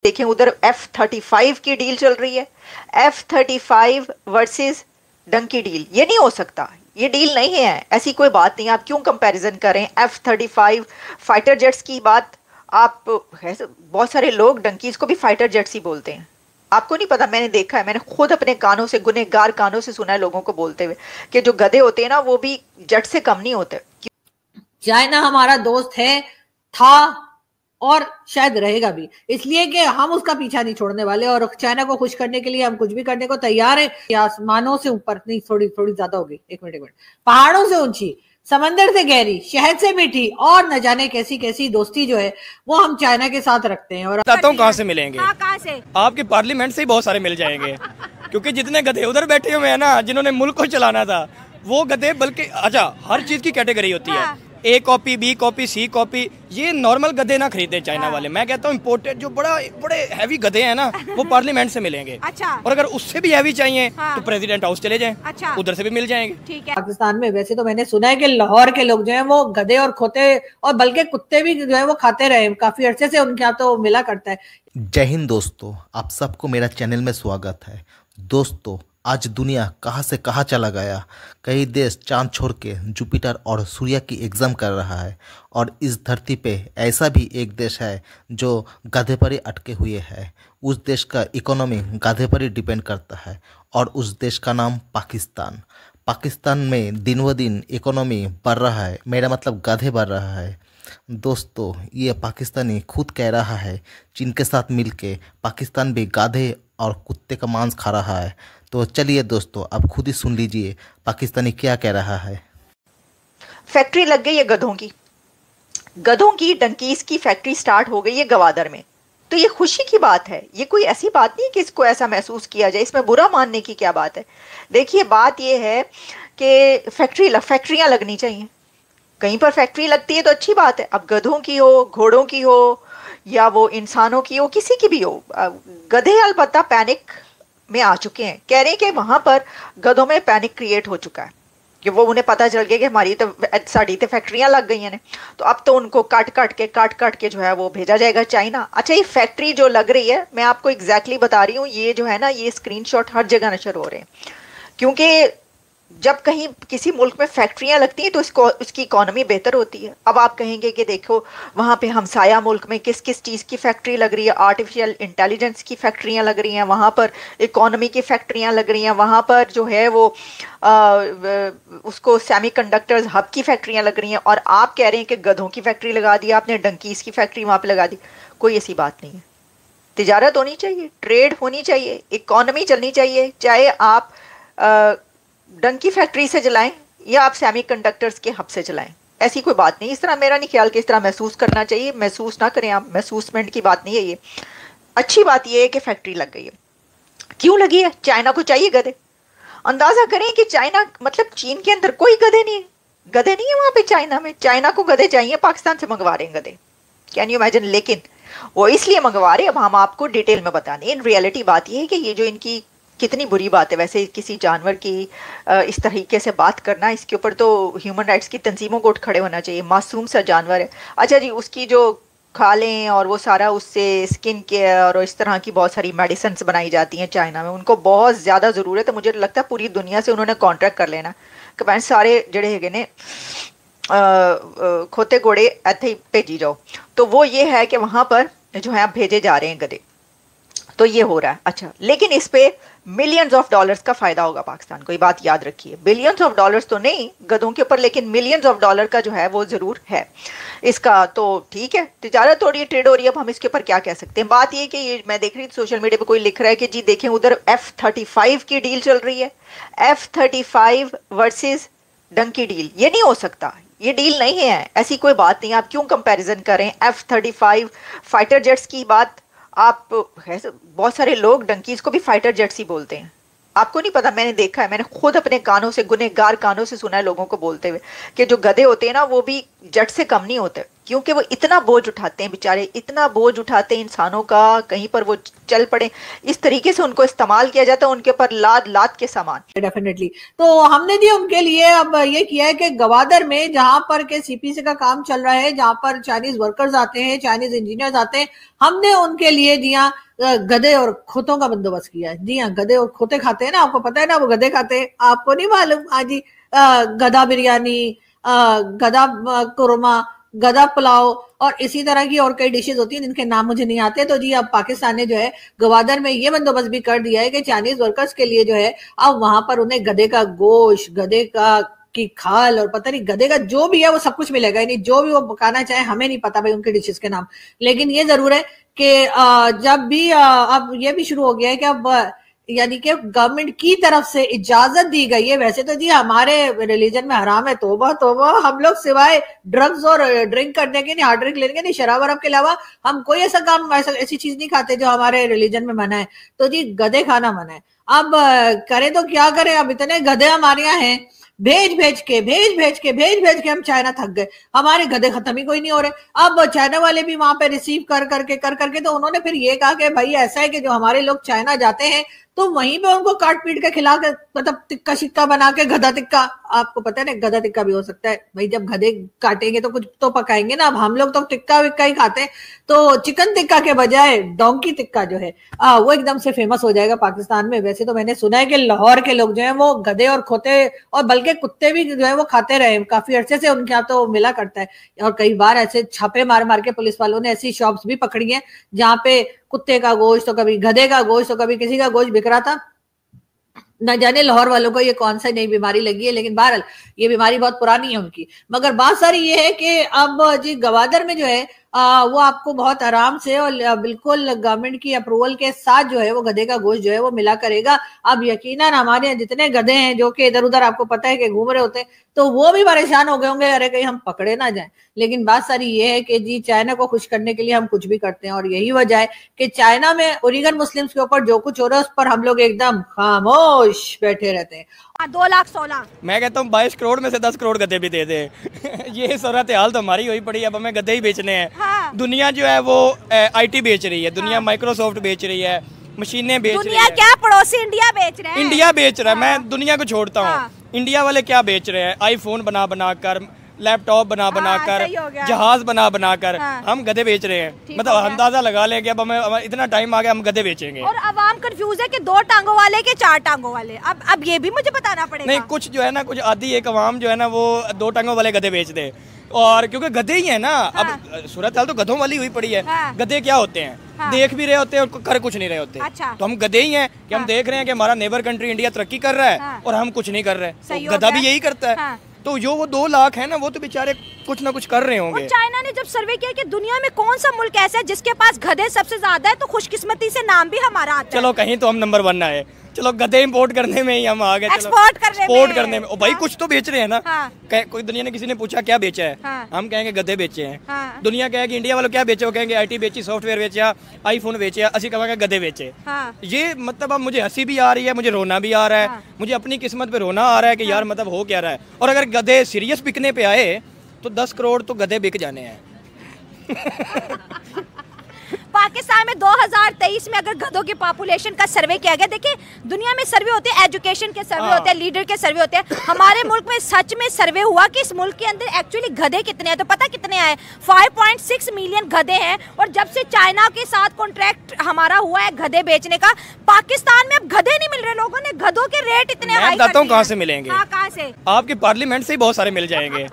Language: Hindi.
देखें उधर F-35 की डील चल रही है, F-35 वर्सेस डंकी डील। ये नहीं हो सकता, ये डील नहीं है, ऐसी कोई बात नहीं। आप क्यों कंपैरिजन करें F-35 फाइटर जेट्स की बात? आप बहुत सारे लोग डंकीज को भी फाइटर जेट्स ही बोलते हैं। आपको नहीं पता, मैंने देखा है, मैंने खुद अपने कानों से, गुनहगार कानों से सुना है लोगों को बोलते हुए कि जो गधे होते हैं ना वो भी जेट से कम नहीं होते। चाइना हमारा दोस्त है, था और शायद रहेगा भी, इसलिए कि हम उसका पीछा नहीं छोड़ने वाले और चाइना को खुश करने के लिए हम कुछ भी करने को तैयार है। आसमानों से ऊपर नहीं, थोड़ी ज्यादा हो गई, एक मिनट, पहाड़ों से ऊंची, समंदर से गहरी, शहद से मीठी और न जाने कैसी कैसी दोस्ती जो है वो हम चाइना के साथ रखते हैं। और बताता हूँ कहाँ से मिलेंगे। कहाँ से? आपके पार्लियामेंट से ही बहुत सारे मिल जाएंगे क्योंकि जितने गधे उधर बैठे हुए हैं ना, जिन्होंने मुल्क को चलाना था, वो गधे, बल्कि अच्छा हर चीज की कैटेगरी होती है, A copy, B copy, C copy. ये नॉर्मल गधे ना खरीदे चाइना वाले। मैं कहता हूँ इम्पोर्टेड जो बड़े हैवी गधे हैं ना, वो पार्लियामेंट से मिलेंगे। अच्छा। और अगर उससे भी हैवी चाहिए तो प्रेसिडेंट हाउस चले जाएं। अच्छा। उधर से भी मिल जाएंगे। ठीक है। पाकिस्तान में वैसे तो मैंने सुना है कि लाहौर के लोग जो है वो गधे और खोते और बल्कि कुत्ते भी जो है वो खाते रहे, काफी अरसे से उनके यहाँ तो मिला करता है। जय हिंद दोस्तों, आप सबको मेरा चैनल में स्वागत है। दोस्तों, आज दुनिया कहाँ से कहाँ चला गया। कई देश चांद छोड़ के जुपिटर और सूर्य की एग्जाम कर रहा है, और इस धरती पे ऐसा भी एक देश है जो गधे पर ही अटके हुए है। उस देश का इकोनॉमी गधे पर ही डिपेंड करता है, और उस देश का नाम पाकिस्तान। पाकिस्तान में दिन व दिन इकोनॉमी बढ़ रहा है, मेरा मतलब गधे बढ़ रहा है। दोस्तों, ये पाकिस्तानी खुद कह रहा है, चीन के साथ मिलके पाकिस्तान भी गाधे और कुत्ते का मांस खा रहा है। तो चलिए दोस्तों, आप खुद ही सुन लीजिए पाकिस्तानी क्या कह रहा है। फैक्ट्री लग गई है गधों की डंकीज की फैक्ट्री स्टार्ट हो गई है गवादर में। तो ये खुशी की बात है, ये कोई ऐसी बात नहीं कि इसको ऐसा महसूस किया जाए, इसमें बुरा मानने की क्या बात है। देखिए, बात ये है कि फैक्ट्रियां लगनी चाहिए। कहीं पर फैक्ट्री लगती है तो अच्छी बात है। अब गधों की हो, घोड़ों की हो, या वो इंसानों की हो, किसी की भी हो, गधे अलबत्ता पैनिक में आ चुके हैं। कह रहे हैं कि वहां पर गधों में पैनिक क्रिएट हो चुका है कि वो उन्हें पता चल गया कि साड़ी तो फैक्ट्रियां लग गई हैं। तो अब तो उनको काट काट के जो है वो भेजा जाएगा चाइना। अच्छा, ये फैक्ट्री जो लग रही है, मैं आपको एग्जैक्टली बता रही हूँ, ये जो है ना, ये स्क्रीनशॉट हर जगह नशर हो रहे हैं, क्योंकि जब कहीं किसी मुल्क में फैक्ट्रियां लगती हैं तो उसकी इकोनॉमी बेहतर होती है। अब आप कहेंगे कि देखो वहाँ पे हमसाया मुल्क में किस किस चीज़ की फैक्ट्री लग रही है, आर्टिफिशियल इंटेलिजेंस की फैक्ट्रियां लग रही हैं, वहाँ पर इकोनॉमी की फैक्ट्रियां लग रही हैं, वहाँ पर जो है वो उसको सेमीकंडक्टर्स हब की फैक्ट्रियां लग रही हैं, और आप कह रहे हैं कि गधों की फैक्ट्री लगा दी आपने, डंकीज की फैक्ट्री वहाँ पर लगा दी। कोई ऐसी बात नहीं है। तिजारत होनी चाहिए, ट्रेड होनी चाहिए, इकोनॉमी चलनी चाहिए, चाहे आप डंकी फैक्ट्री से चलाएं या आप सेमीकंडक्टर्स के हब से चलाएं, ऐसी कोई बात नहीं। इस तरह मेरा नहीं ख्याल कि इस तरह महसूस करना चाहिए। महसूस ना करें आप, महसूसमेंट की बात नहीं है ये। अच्छी बात ये है कि फैक्ट्री लग गई है। क्यों लगी है? चाइना को चाहिए गधे। अंदाजा करें कि चाइना मतलब चीन के अंदर कोई गधे नहीं है वहां पे चाइना में। चाइना को गधे चाहिए, पाकिस्तान से मंगवा रहे हैं गधे। Can you imagine? लेकिन वो इसलिए मंगवा रहे, अब हम आपको डिटेल में बताने। इन रियलिटी बात यह है कि ये जो इनकी कितनी बुरी बात है वैसे किसी जानवर की इस तरीके से बात करना, इसके ऊपर तो ह्यूमन राइट्स की तंजीमों को उठ खड़े होना चाहिए। मासूम सा जानवर है। अच्छा जी, उसकी जो खालें और वो सारा, उससे स्किन केयर और इस तरह की बहुत सारी मेडिसिन बनाई जाती हैं चाइना में। उनको बहुत ज़्यादा ज़रूरत है। मुझे लगता है पूरी दुनिया से उन्होंने कॉन्ट्रैक्ट कर लेना कि भाई सारे जड़े है ने खोते घोड़े ऐसे ही भेजी जाओ। तो वो ये है कि वहाँ पर जो है भेजे जा रहे हैं गधे। तो ये हो रहा है। अच्छा, लेकिन इस पे मिलियंस ऑफ डॉलर्स का फायदा होगा पाकिस्तान को, ये बात याद रखिए। बिलियंस ऑफ डॉलर्स तो नहीं गधों के ऊपर, लेकिन मिलियंस ऑफ डॉलर का जो है वो जरूर है इसका। तो ठीक है, तिजारत हो रही है, ट्रेड हो रही है। अब हम इसके ऊपर क्या कह सकते हैं? बात ये कि ये मैं देख रही थी सोशल मीडिया पे कोई लिख रहा है कि जी देखें उधर F-35 की डील चल रही है, F-35 वर्सेस डंकी डील। ये नहीं हो सकता, ये डील नहीं है, ऐसी कोई बात नहीं। आप क्यों कंपैरिजन करें F-35 फाइटर जेट्स की बात? आप बहुत सारे लोग डंकीज को भी फाइटर जेट्स ही बोलते हैं। आपको नहीं पता, मैंने देखा है, मैंने खुद अपने कानों से, गुनहगार कानों से सुना है लोगों को बोलते हुए कि जो गधे होते हैं ना वो भी जेट से कम नहीं होते। क्योंकि वो इतना बोझ उठाते हैं बेचारे, इतना बोझ उठाते हैं इंसानों का, कहीं पर वो चल पड़े, इस तरीके से उनको इस्तेमाल किया जाता है, उनके ऊपर लाद लाद के सामान। डेफिनेटली। तो हमने जी उनके लिए अब ये किया है कि गवादर में जहां पर के सीपीसी का काम चल रहा है, जहां पर चाइनीज वर्कर्स आते हैं, चाइनीज इंजीनियर्स आते हैं, हमने उनके लिए जी हाँ गधे और खोतों का बंदोबस्त किया है। जी हाँ, गधे और खोते खाते हैं ना, आपको पता है ना वो गधे खाते हैं, आपको नहीं मालूम? हाँ जी, गधा बिरयानी, गधा कुरमा, गधा पुलाव और इसी तरह की और कई डिशेज होती हैं जिनके नाम मुझे नहीं आते। तो जी अब पाकिस्तान ने जो है गवादर में ये बंदोबस्त भी कर दिया है कि चाइनीज वर्कर्स के लिए जो है अब वहां पर उन्हें गधे का गोश्त, गधे का की खाल और पता नहीं गधे का जो भी है वो सब कुछ मिलेगा। यानी जो भी वो पकाना चाहे, हमें नहीं पता भाई उनके डिशेस के नाम, लेकिन ये जरूर है कि जब भी अब ये भी शुरू हो गया है कि अब यानी कि गवर्नमेंट की तरफ से इजाजत दी गई है। वैसे तो जी हमारे रिलीजन में हराम है, तोबा तोबा, हम लोग सिवाय ड्रग्स और ड्रिंक करने के, नहीं हार्ड ड्रिंक लेने के, नहीं शराब वराब के अलावा हम कोई ऐसा काम, ऐसी चीज नहीं खाते जो हमारे रिलीजन में मना है। तो जी गधे खाना मना है। अब करें तो क्या करें, अब इतने गधे हमारे यहाँ हैं, भेज भेज के हम चाइना थक गए, हमारे गधे खत्म ही कोई नहीं हो रहे। अब चाइना वाले भी वहां पे रिसीव कर करके तो उन्होंने फिर ये कहा कि भाई ऐसा है कि जो हमारे लोग चाइना जाते हैं तो वहीं पे उनको काट पीट के खिला के, मतलब टिक्का शिक्का बना के, गधा टिक्का, आपको पता है ना गधा टिक्का भी हो सकता है भाई, जब गधे काटेंगे तो कुछ तो पकाएंगे ना। अब हम लोग तो टिक्का विक्का ही खाते हैं, तो चिकन टिक्का के बजाय डोंकी टिक्का जो है वो एकदम से फेमस हो जाएगा पाकिस्तान में। वैसे तो मैंने सुना है कि लाहौर के लोग जो है वो गधे और खोते और बल्कि कुत्ते भी जो है वो खाते रहे, काफी अरसे से उनके यहाँ तो मिला करता है। और कई बार ऐसे छापे मार मार के पुलिस वालों ने ऐसी शॉप्स भी पकड़ी है जहाँ पे कुत्ते का गोश्त तो कभी गधे का गोश्त तो कभी किसी का गोश्त बिक रहा था। न जाने लाहौर वालों को ये कौन सा नई बीमारी लगी है, लेकिन बहरहाल ये बीमारी बहुत पुरानी है उनकी। मगर बात सारी ये है कि अब जी गवादर में जो है वो आपको बहुत आराम से और बिल्कुल गवर्नमेंट की अप्रूवल के साथ जो है वो गधे का गोश्त जो है वो मिला करेगा। अब यकीनन हमारे यहाँ जितने गधे हैं जो कि इधर उधर आपको पता है कि घूम रहे होते हैं, तो वो भी परेशान हो गए होंगे, अरे कहीं हम पकड़े ना जाएं। लेकिन बात सारी ये है कि जी चाइना को खुश करने के लिए हम कुछ भी करते हैं, और यही वजह है कि चाइना में उइगर मुस्लिम्स के ऊपर जो कुछ हो रहा है उस पर हम लोग एकदम खामोश बैठे रहते हैं। 2,16,000 मैं कहता हूँ 22 करोड़ में से 10 करोड़ गधे भी दे दे। ये सूरत हाल तो हमारी हुई पड़ी है, अब हमें गधे ही बेचने हैं। हाँ। दुनिया जो है वो IT बेच रही है, दुनिया माइक्रोसॉफ्ट बेच रही है, मशीनें बेच रही है। दुनिया क्या, पड़ोसी इंडिया बेच रहे हैं। इंडिया बेच रहा है, मैं दुनिया को छोड़ता हूँ, इंडिया वाले क्या बेच रहे हैं, आईफोन बना बना कर, लैपटॉप बना बना कर, जहाज बना बना कर, हम गधे बेच रहे हैं। मतलब अंदाजा लगा लें कि अब हमें इतना टाइम आ गया, हम गधे बेचेंगे। और अवाम कंफ्यूज है कि 2 टांगों वाले के 4 टांगों वाले। अब ये भी मुझे बताना पड़ेगा। नहीं, कुछ जो है ना, कुछ आधी एक अवाम जो है ना वो 2 टांगों वाले गधे बेच दे, और क्योंकि गधे ही है ना। अब सूरत हाल तो गधों वाली हुई पड़ी है। गधे क्या होते हैं, देख भी रहे होते हैं और कर कुछ नहीं रहे होते। अच्छा। तो हम गधे ही हैं कि हम देख रहे हैं कि हमारा नेबर कंट्री इंडिया तरक्की कर रहा है और हम कुछ नहीं कर रहे। तो गधा भी यही करता है। तो जो वो 2 लाख है ना, वो तो बेचारे कुछ ना कुछ कर रहे होंगे। चाइना ने जब सर्वे किया कि दुनिया में कौन सा मुल्क ऐसा है जिसके पास गधे सबसे ज्यादा है, तो खुशकिस्मती से नाम भी हमारा आता है। चलो कहीं तो हम नंबर 1 आए, चलो गधे इंपोर्ट करने में ही हम आ गए, एक्सपोर्ट करने में। ओ भाई कुछ तो बेच रहे हैं ना। कोई दुनिया ने किसी ने पूछा क्या बेचा है, हम कहेंगे गधे बेचे हैं। दुनिया कहेगी इंडिया वालों क्या बेचे, वो कहेंगे IT बेची, सॉफ्टवेयर बेचा, आईफोन बेचे, असि कहेंगे गधे बेचे। ये मतलब अब मुझे हंसी भी आ रही है, मुझे रोना भी आ रहा है, मुझे अपनी किस्मत पे रोना आ रहा है कि यार मतलब हो क्या रहा है। और अगर गधे सीरियस बिकने पे आए तो 10 करोड़ तो गधे बिक जाने हैं। पाकिस्तान में 2023 में अगर गधों की पॉपुलेशन का सर्वे किया गया, देखिए दुनिया में सर्वे होते हैं, एजुकेशन के सर्वे होते हैं, लीडर के सर्वे होते हैं। हमारे मुल्क में सच में सर्वे हुआ कि इस मुल्क के अंदर एक्चुअली गधे कितने हैं, तो पता कितने आए, 5.6 मिलियन गधे हैं। और जब से चाइना के साथ कॉन्ट्रैक्ट हमारा हुआ है गधे बेचने का, पाकिस्तान में अब गधे नहीं मिल रहे। लोगों ने गधों के रेट इतने हाई कर दिए। कहाँ से मिलेंगे? कहाँ से? आपकी पार्लियामेंट से ही बहुत सारे मिल जाएंगे।